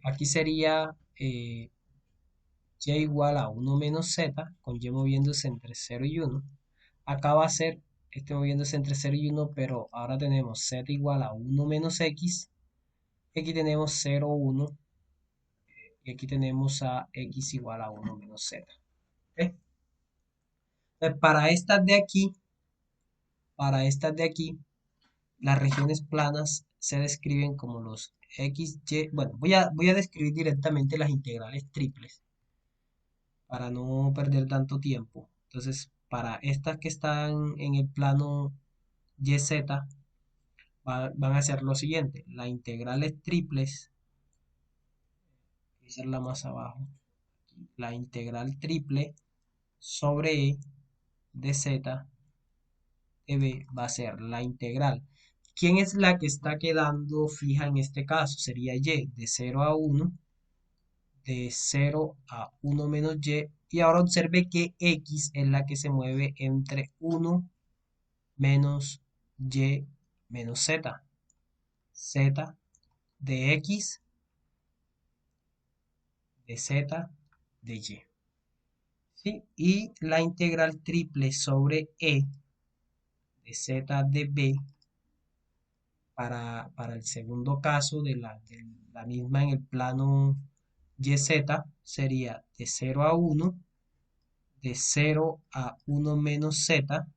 Aquí sería y igual a uno menos z, con y moviéndose entre cero y uno. Acá va a ser este moviéndose entre cero y uno, pero ahora tenemos z igual a uno menos x. Y aquí tenemos cero, uno. Y aquí tenemos a x igual a uno menos z. ¿Ok? Entonces, para estas de aquí, las regiones planas se describen como los x, y. Bueno, voy a describir directamente las integrales triples para no perder tanto tiempo. Entonces, para estas que están en el plano YZ, van a ser lo siguiente. Las integrales triples, voy a hacerla más abajo. La integral triple sobre E de Z de B va a ser la integral. ¿Quién es la que está quedando fija en este caso? Sería Y de 0 a 1, de 0 a 1 menos Y. Y ahora observe que X es la que se mueve entre 1 menos Y menos Z. Z de X, de Z, de Y. ¿Sí? Y la integral triple sobre E de Z de B para el segundo caso de la misma en el plano YZ sería de 0 a 1, de 0 a 1 menos Z,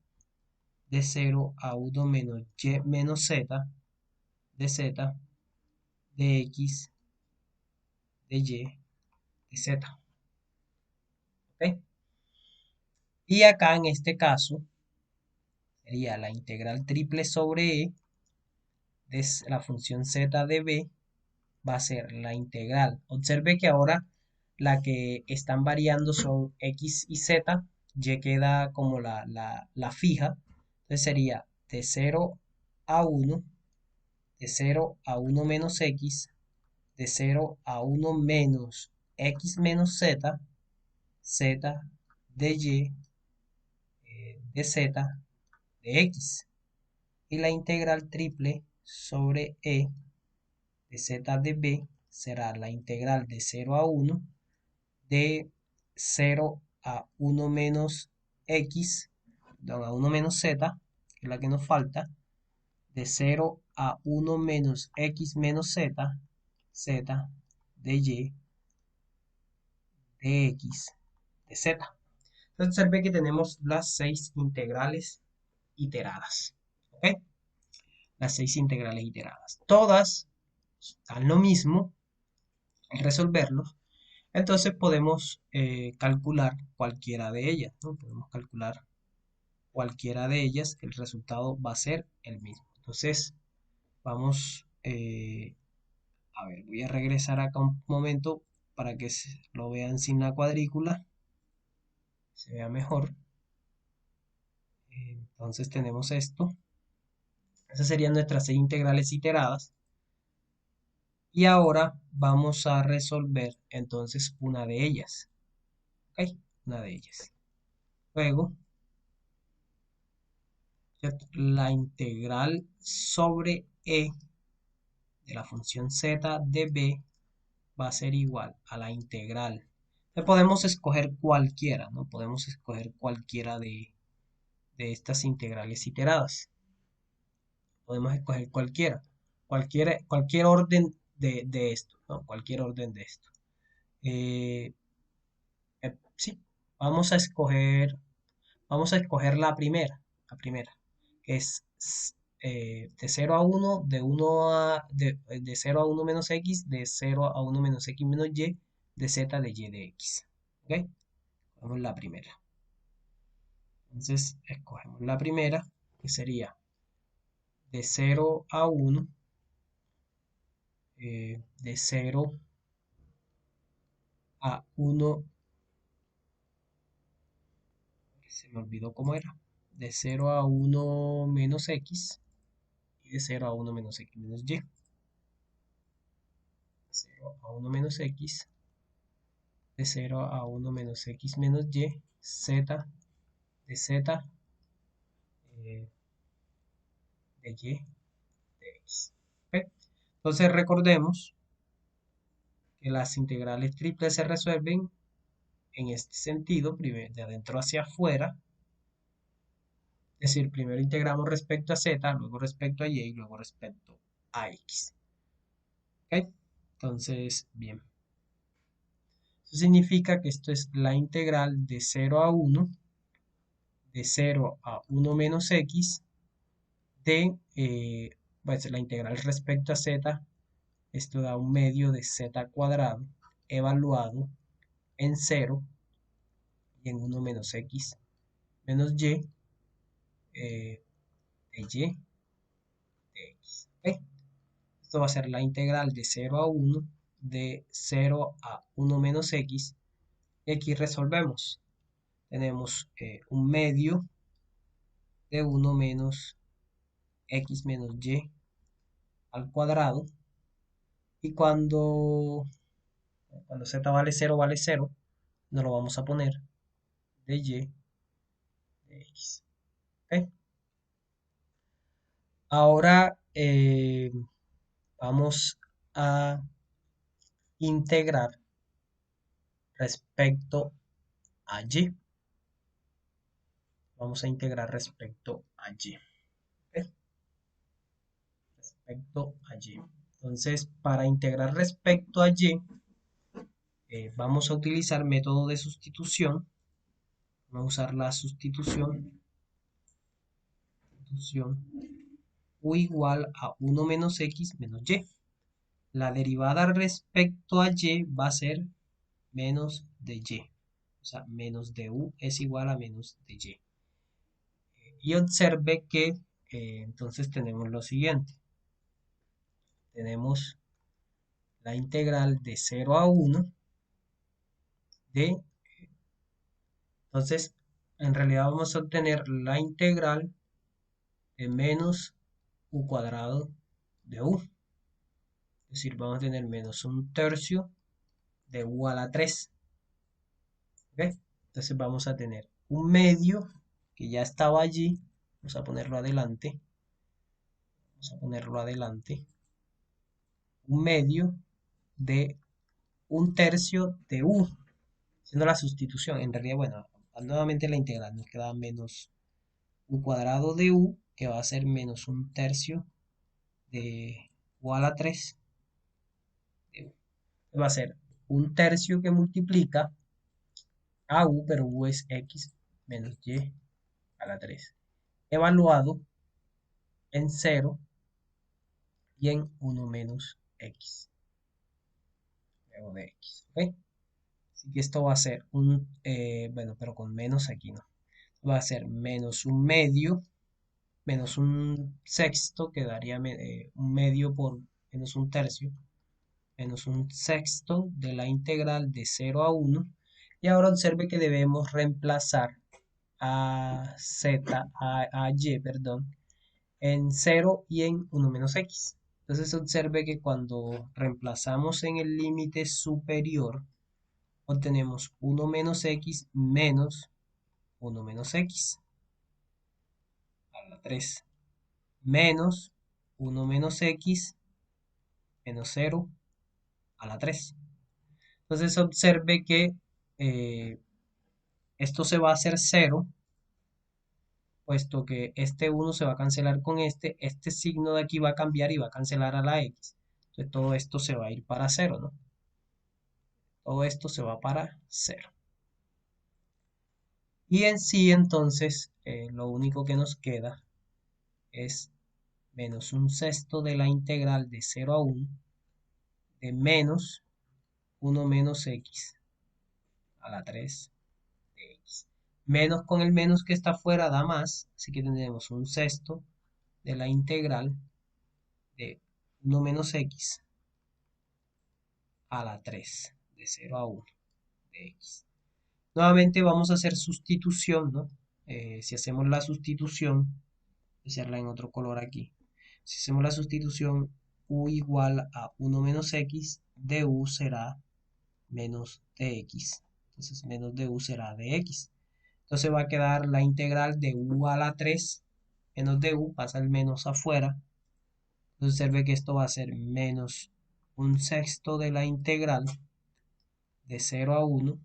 de 0 a 1 menos Y menos Z, de Z, de X, de Y, de Z. ¿Ok? Y acá en este caso sería la integral triple sobre E de la función Z de B va a ser la integral. Observe que ahora la que están variando son x y z, y queda como la fija. Entonces sería de 0 a 1, de 0 a 1 menos x, de 0 a 1 menos x menos z, z de y, de z, de x. Y la integral triple sobre e de z de b será la integral de 0 a 1 de 0 a 1 menos x, perdón, a 1 menos z, que es la que nos falta, de 0 a 1 menos x menos z, z de y, de x, de z. Entonces observe que tenemos las 6 integrales iteradas. ¿Ok? Las 6 integrales iteradas. Todas dan lo mismo al resolverlos. Entonces podemos calcular cualquiera de ellas, ¿no? Podemos calcular cualquiera de ellas, el resultado va a ser el mismo. Entonces, vamos, a ver, voy a regresar acá un momento para que lo vean sin la cuadrícula, se vea mejor. Entonces tenemos esto. Esas serían nuestras 6 integrales iteradas. Y ahora vamos a resolver entonces una de ellas. ¿Ok? Una de ellas. Luego, la integral sobre e de la función z de b va a ser igual a la integral. Podemos escoger cualquiera, ¿no? Podemos escoger cualquiera de estas integrales iteradas. Podemos escoger cualquiera. Cualquier orden de esto, ¿no? Cualquier orden de esto. Eh, sí, vamos a escoger la primera, que es de 0 a 1, de 0 a 1 menos x, de 0 a 1 menos x menos y, de z de y de x. ¿Ok? Vamos la primera. Entonces, escogemos la primera, que sería de 0 a 1, de 0 a 1, se me olvidó cómo era, de 0 a 1 menos x y de 0 a 1 menos x menos y. 0 a 1 menos x, de 0 a 1 menos x menos y, z de z, eh, de y, de x. ¿Ok? Entonces recordemos que las integrales triples se resuelven en este sentido, primero de adentro hacia afuera, es decir, primero integramos respecto a z, luego respecto a y, y luego respecto a x. ¿Ok? Entonces, bien. Eso significa que esto es la integral de 0 a 1, de 0 a 1 menos x, de, pues la integral respecto a z, esto da un medio de z cuadrado, evaluado en 0 y en 1 menos x menos y, de y de x. ¿Ok? Esto va a ser la integral de 0 a 1, de 0 a 1 menos x, y aquí resolvemos. Tenemos un medio de 1 menos x menos y al cuadrado, y cuando z vale 0, nos lo vamos a poner de y de x. ¿Ok? Ahora vamos a integrar respecto a y. Vamos a integrar respecto a y. ¿Ok? Respecto a y. Entonces, para integrar respecto a y, vamos a utilizar método de sustitución. Vamos a usar la sustitución u igual a 1 menos x menos y. La derivada respecto a y va a ser menos de y. O sea, menos de u es igual a menos de y. Y observe que entonces tenemos lo siguiente. Tenemos la integral de 0 a 1 de... Entonces, en realidad vamos a obtener la integral de menos u cuadrado de u. Es decir, vamos a tener menos un tercio de u a la 3. ¿Ok? Entonces vamos a tener un medio que ya estaba allí. Vamos a ponerlo adelante. Vamos a ponerlo adelante. Un medio de un tercio de u. Haciendo la sustitución. En realidad, bueno, nuevamente la integral nos queda menos u cuadrado de u, que va a ser menos un tercio de u a la 3 de u. Va a ser un tercio que multiplica a u, pero u es x menos y a la 3, evaluado en 0 y en 1 menos x, luego de x. ¿Ok? Así que esto va a ser un, bueno, pero con menos aquí no. Va a ser menos un medio, menos un sexto, que daría un medio por menos un tercio, menos un sexto de la integral de 0 a 1. Y ahora observe que debemos reemplazar a z, a y, perdón, en 0 y en 1 menos x. Entonces observe que cuando reemplazamos en el límite superior, obtenemos 1 menos x menos 1 menos x a la 3, menos 1 menos x menos 0 a la 3. Entonces observe que eh, esto se va a hacer 0, puesto que este 1 se va a cancelar con este signo de aquí va a cambiar y va a cancelar a la x. Entonces todo esto se va a ir para 0, ¿no? Todo esto se va para 0. Y en sí, entonces, lo único que nos queda es menos un sexto de la integral de 0 a 1 de menos 1 menos x a la 3 de x. Menos con el menos que está afuera da más, así que tendremos un sexto de la integral de 1 menos x a la 3 de 0 a 1 de x. Nuevamente vamos a hacer sustitución, ¿no? Si hacemos la sustitución, voy a hacerla en otro color aquí. Si hacemos la sustitución, u igual a 1 menos x, de u será menos dx. Entonces menos de u será dx. Entonces va a quedar la integral de u a la 3 menos de u, pasa el menos afuera. Entonces observe que esto va a ser menos un sexto de la integral de 0 a 1.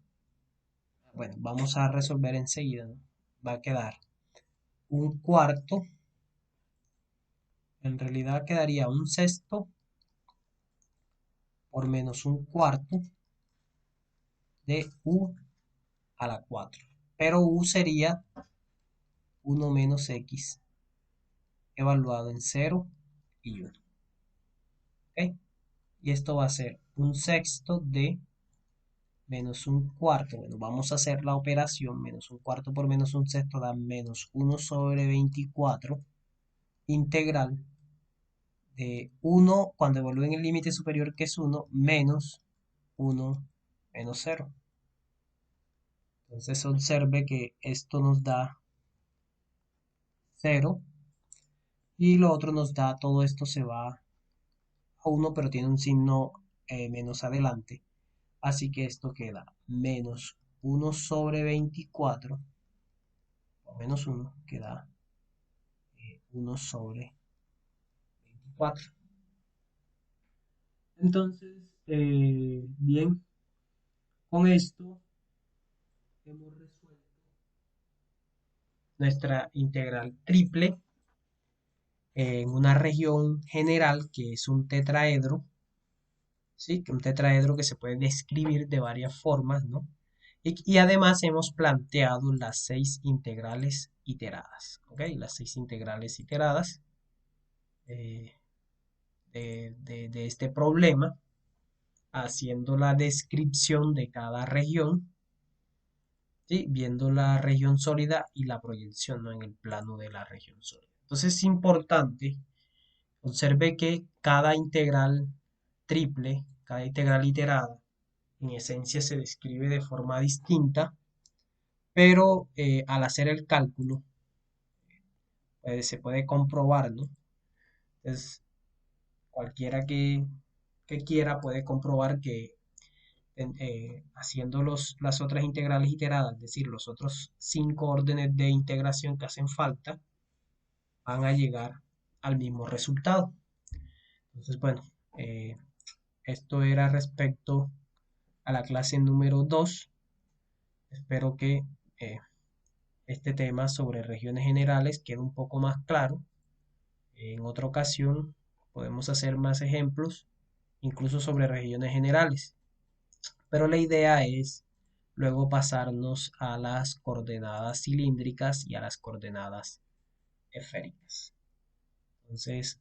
Bueno, vamos a resolver enseguida, ¿no? Va a quedar un cuarto. En realidad quedaría un sexto por menos un cuarto de u a la 4. Pero u sería 1 menos x evaluado en 0 y 1. ¿Ok? Y esto va a ser un sexto de menos un cuarto. Bueno, vamos a hacer la operación. Menos un cuarto por menos un sexto da menos 1 sobre 24 integral de 1 cuando evalúen el límite superior, que es 1, menos 1 menos 0. Entonces observe que esto nos da 0 y lo otro nos da, todo esto se va a 1, pero tiene un signo menos adelante. Así que esto queda menos 1 sobre 24, o menos 1, queda 1 sobre 24. Entonces, bien, con esto hemos resuelto nuestra integral triple en una región general que es un tetraedro, ¿sí? Que un tetraedro que se puede describir de varias formas, ¿no? Y además hemos planteado las 6 integrales iteradas, ¿ok? Las 6 integrales iteradas eh, de este problema, haciendo la descripción de cada región, ¿sí? Viendo la región sólida y la proyección, ¿no? En el plano de la región sólida. Entonces es importante, observe que cada integral triple, cada integral iterada, en esencia se describe de forma distinta, pero al hacer el cálculo se puede comprobar, ¿no? Entonces, cualquiera que quiera puede comprobar que haciendo las otras integrales iteradas, es decir, los otros 5 órdenes de integración que hacen falta, van a llegar al mismo resultado. Entonces, bueno, eh, esto era respecto a la clase número 2. Espero que eh, este tema sobre regiones generales quede un poco más claro. En otra ocasión podemos hacer más ejemplos, incluso sobre regiones generales. Pero la idea es luego pasarnos a las coordenadas cilíndricas y a las coordenadas esféricas. Entonces,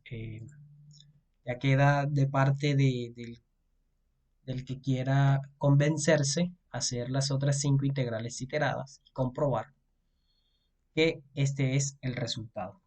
ya queda de parte del que quiera convencerse hacer las otras 5 integrales iteradas y comprobar que este es el resultado.